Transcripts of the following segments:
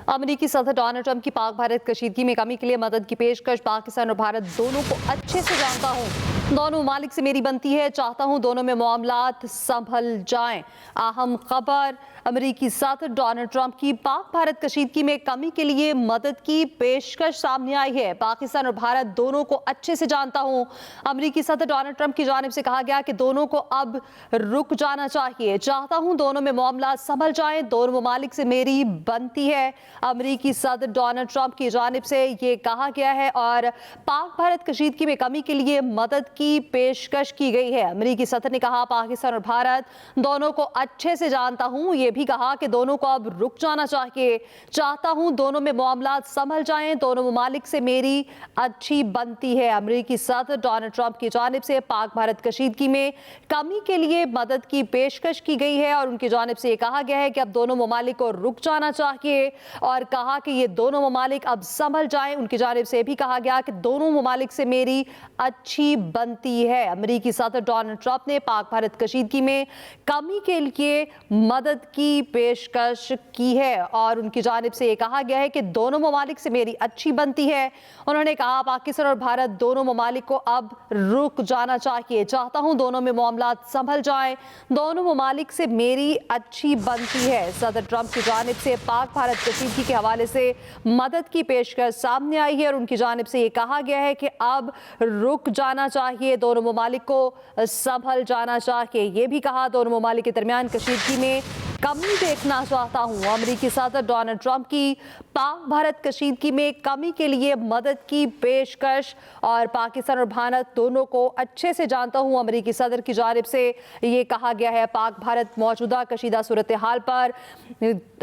अमेरिकी सदर Donald Trump की पाक भारत कशीदगी में कमी के लिए मदद की पेशकश। पाकिस्तान और भारत दोनों को अच्छे से जानता हूँ, दोनों ममालिक से मेरी बनती है, चाहता हूँ दोनों में मामलात संभल जाएं। अहम खबर, अमेरिकी सदर डोनाल्ड ट्रंप की पाक भारत कशीदगी में कमी के लिए मदद की पेशकश सामने आई है। पाकिस्तान और भारत दोनों को अच्छे से जानता हूँ। अमेरिकी सदर डोनाल्ड ट्रंप की जानिब से कहा गया कि दोनों को अब रुक जाना चाहिए, चाहता हूँ दोनों में मामलात संभल जाएं, दोनों ममालिक से मेरी बनती है। अमेरिकी सदर डोनाल्ड ट्रंप की जानिब से ये कहा गया है और पाक भारत कशीदगी में कमी के लिए मदद की पेशकश की गई है। अमेरिकी सदर ने कहा, पाकिस्तान और भारत दोनों को अच्छे से जानता हूं। ये भी कहा कि दोनों को अब रुक जाना चाहिए, चाहता हूं दोनों में मामलात संभल जाएं, दोनों ममालिक से मेरी अच्छी बनती है। अमेरिकी सदर डोनाल्ड ट्रंप की जानिब से पाक भारत कशीदगी में कमी के लिए मदद की पेशकश की गई है और उनकी जानिब से ये कहा गया है कि अब दोनों ममालिक को रुक जाना चाहिए और कहा कि ये दोनों ममालिक अब संभल जाएं। उनकी जानिब से भी कहा गया कि दोनों ममालिक से मेरी अच्छी बनती है। अमेरिकी सदर डोनाल्ड ट्रंप ने पाक भारत कशीदगी में कमी के लिए मदद की पेशकश की है और उनकी जानिब से ये कहा गया है कि दोनों ममालिक से मेरी अच्छी बनती है। उन्होंने कहा, पाकिस्तान और भारत दोनों ममालिक को अब रुक जाना चाहिए, चाहता हूं दोनों में मामलात संभल जाएं, दोनों ममालिक से मेरी अच्छी बनती है। सदर ट्रंप की जानिब से पाक भारत कशीदगी के हवाले से मदद की पेशकश सामने आई है और उनकी जानिब से ये कहा गया है कि अब रुक जाना चाहिए, दोनों ममालिक को संभल जाना चाहिए। ये भी कहा, दोनों ममालिक के दरमियान कशीदगी में कमी देखना चाहता हूं। अमेरिकी सदर डोनाल्ड ट्रंप की पाक भारत कशीदगी में कमी के लिए मदद की पेशकश और पाकिस्तान और भारत दोनों को अच्छे से जानता हूं। अमेरिकी सदर की जानिब से ये कहा गया है, पाक भारत मौजूदा कशीदा सूरत हाल पर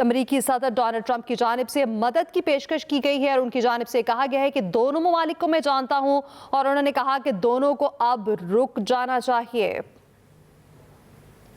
अमेरिकी सदर डोनाल्ड ट्रंप की जानिब से मदद की पेशकश की गई है और उनकी जानिब से कहा गया है कि दोनों ममालिक को मैं जानता हूं और उन्होंने कहा कि दोनों को अब रुक जाना चाहिए।